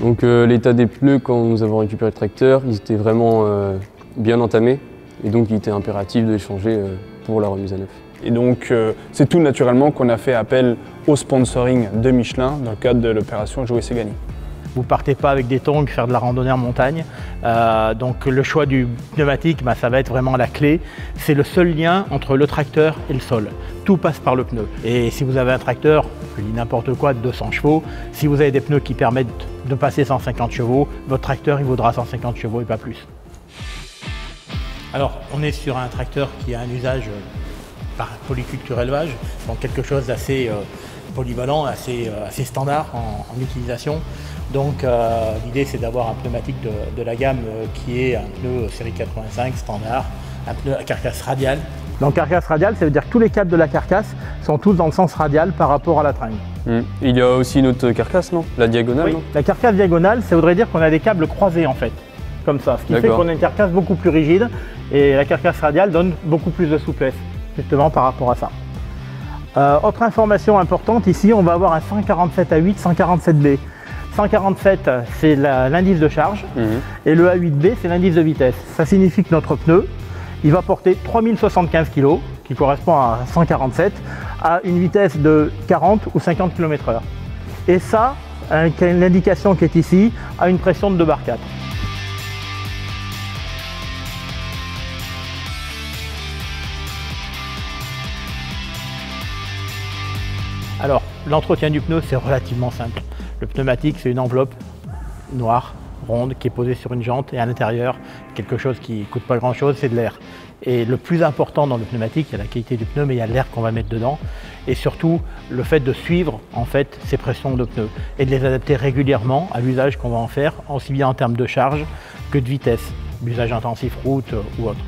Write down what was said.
Donc l'état des pneus quand nous avons récupéré le tracteur, ils étaient vraiment bien entamés et donc il était impératif de les changer pour la remise à neuf. Et donc c'est tout naturellement qu'on a fait appel au sponsoring de Michelin dans le cadre de l'opération Jouer c'est gagner. Vous ne partez pas avec des tongs faire de la randonnée en montagne, donc le choix du pneumatique, ça va être vraiment la clé. C'est le seul lien entre le tracteur et le sol. Tout passe par le pneu. Et si vous avez un tracteur, je dis n'importe quoi, de 200 chevaux, si vous avez des pneus qui permettent de passer 150 chevaux, votre tracteur il vaudra 150 chevaux et pas plus. Alors on est sur un tracteur qui a un usage par polyculture élevage, donc quelque chose d'assez polyvalent, assez standard en utilisation. Donc l'idée c'est d'avoir un pneumatique de la gamme qui est un pneu série 85 standard, un pneu à carcasse radiale. Donc carcasse radiale, ça veut dire que tous les câbles de la carcasse sont tous dans le sens radial par rapport à la tringle. Il y a aussi une autre carcasse, non? La diagonale, oui, non? La carcasse diagonale, ça voudrait dire qu'on a des câbles croisés en fait, comme ça. Ce qui fait qu'on a une carcasse beaucoup plus rigide et la carcasse radiale donne beaucoup plus de souplesse, justement par rapport à ça. Autre information importante, ici on va avoir un 147 A8, 147B. 147 c'est l'indice de charge et le A8B c'est l'indice de vitesse. Ça signifie que notre pneu il va porter 3075 kg qui correspond à 147 à une vitesse de 40 ou 50 km/h. Et ça, l'indication qui est ici, a une pression de 2 bar 4. Alors, l'entretien du pneu, c'est relativement simple. Le pneumatique, c'est une enveloppe noire, ronde, qui est posée sur une jante et à l'intérieur, quelque chose qui ne coûte pas grand-chose, c'est de l'air. Et le plus important dans le pneumatique, il y a la qualité du pneu, mais il y a l'air qu'on va mettre dedans. Et surtout, le fait de suivre en fait, ces pressions de pneus et de les adapter régulièrement à l'usage qu'on va en faire, aussi bien en termes de charge que de vitesse, l'usage intensif route ou autre.